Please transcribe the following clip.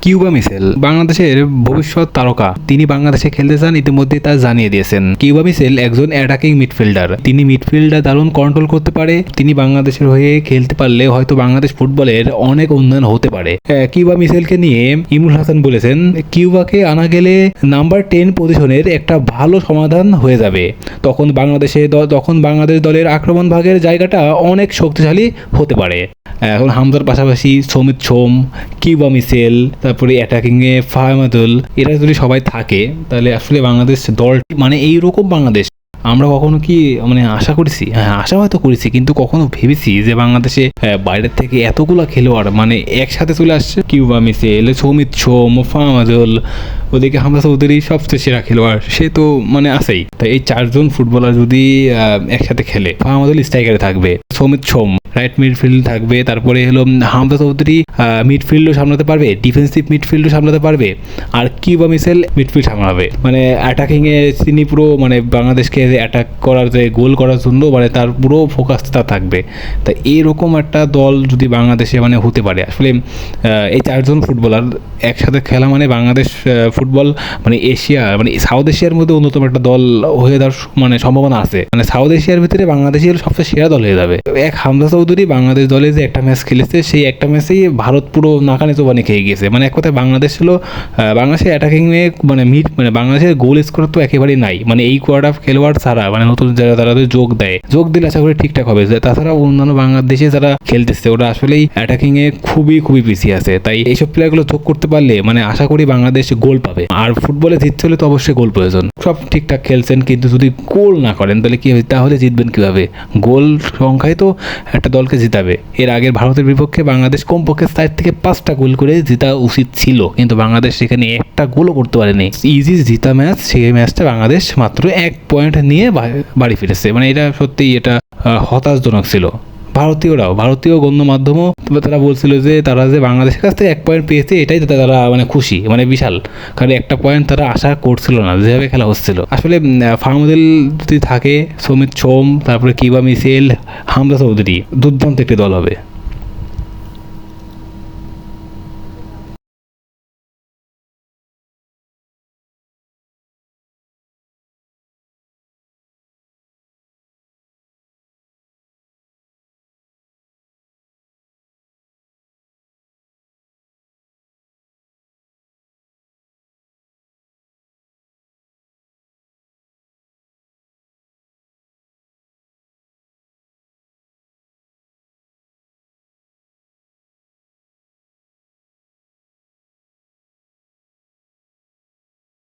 Cuba মিশেল বাংলাদেশের ভবিষ্যৎ তারকা। তিনি বাংলাদেশে খেলতে চান, ইতিমধ্যে তা জানিয়ে দিয়েছেন। কিউবা মিশেল একজন অ্যাটাকিং মিডফিল্ডার। তিনি মিডফিল্ডার দারুণ কন্ট্রোল করতে পারে। তিনি বাংলাদেশের হয়ে খেলতে পারলে হয়তো বাংলাদেশ ফুটবলের অনেক উন্নয়ন হতে পারে। কিউবা মিশেলকে নিয়ে ইমরুল হাসান বলেছেন, কিউবাকে আনা গেলে নাম্বার 10 পজিশনের একটা ভালো সমাধান হয়ে যাবে। তখন বাংলাদেশ দলের আক্রমণ ভাগের জায়গাটা অনেক শক্তিশালী হতে পারে। এখন হামজার পাশাপাশি সমিত সোম, কিউবা মিশেল, তারপরে অ্যাটাকিংয়ে ফাহামাদুল, এরা যদি সবাই থাকে তাহলে আসলে বাংলাদেশ দল মানে এইরকম বাংলাদেশ আমরা কখনো কি মানে আশা করেছি? হ্যাঁ, আশা হয়তো করেছি, কিন্তু কখনো ভেবেছি যে বাংলাদেশে বাইরের থেকে এতগুলো খেলোয়াড় মানে একসাথে চলে আসছে। কিউবা মিশেল, সমিত সোম, ফাহামাদুল, ওদিকে হামজা চৌধুরী সবচেয়ে সেরা খেলোয়াড়, সে তো মানে আছেই। তাই এই 4 জন ফুটবলার যদি একসাথে খেলে, ফাহামাদুল স্ট্রাইকারে থাকবে, সমিত সোম রাইট মিডফিল্ড থাকবে, তারপরে হলো হামজা চৌধুরী মিডফিল্ডও সামলাতে পারবে, ডিফেন্সিভ মিডফিল্ডও সামলাতে পারবে, আর কিউবা মিশেল মিডফিল্ড সামলাবে। মানে অ্যাটাকিংয়ে তিনি পুরো মানে বাংলাদেশকে অ্যাটাক করার যে গোল করার জন্য মানে তার পুরো ফোকাসটা থাকবে। তাই এরকম একটা দল যদি বাংলাদেশে মানে হতে পারে, আসলে এই 4 জন ফুটবলার একসাথে খেলা মানে বাংলাদেশ ফুটবল মানে এশিয়া মানে সাউথ এশিয়ার মধ্যে অন্যতম একটা দল হয়ে যাওয়ার মানে সম্ভাবনা আছে। মানে সাউথ এশিয়ার ভিতরে বাংলাদেশের সবচেয়ে সেরা দল হয়ে যাবে। এক হামজা চৌধুরী বাংলাদেশ দলে যে একটা ম্যাচ খেলেছে, সেই একটা ম্যাচেই ভারত পুরো নাকানি চোবানি খেয়ে গিয়েছে। মানে এক কথায় বাংলাদেশ ছিল বাংলাদেশের অ্যাটাকিংয়ে মানে বাংলাদেশের গোল স্কোর তো একেবারেই নাই। মানে এই কোয়ার্টার খেলোয়াড় ছাড়া মানে নতুন যারা তারা যোগ দিলে আশা করি ঠিকঠাক হবে। তাছাড়া অন্যান্য বাংলাদেশে যারা খেলতেছে ওরা আসলেই অ্যাটাকিংয়ে খুবই পিছিয়ে আছে। তাই এইসব প্লেয়ারগুলো যোগ করতে পারলে মানে আশা করি বাংলাদেশ গোল পাবে। আর ফুটবলে জিততে হলে তো অবশ্যই গোল প্রয়োজন। সব ঠিকঠাক খেলছেন, কিন্তু যদি গোল না করেন তাহলে কি হবে? তাহলে জিতবেন কিভাবে? গোল সংখ্যায় তো একটা দলকে জিতাবে। এর আগের ভারতের বিপক্ষে বাংলাদেশ কমপক্ষে 4 থেকে 5টা গোল করে জেতা উচিত ছিল, কিন্তু বাংলাদেশ সেখানে একটা গোলও করতে পারেনি। ইজি জিতা ম্যাচ, সেই ম্যাচটা বাংলাদেশ মাত্র 1 পয়েন্ট নিয়ে বাড়ি ফিরেছে। মানে এটা সত্যিই এটা হতাশজনক ছিল। ভারতীয় গণমাধ্যমও তারা বলছিল যে তারা যে বাংলাদেশের কাছ থেকে 1 পয়েন্ট পেয়েছে এটাই তারা মানে খুশি, মানে বিশাল, কারণ একটা পয়েন্ট তারা আশা করছিল না যেভাবে খেলা হচ্ছিল। আসলে ফাহামাদুল যদি থাকে, সমিত সোম, তারপরে কিউবা মিশেল, হামজা চৌধুরী, দুর্দান্ত একটি দল হবে।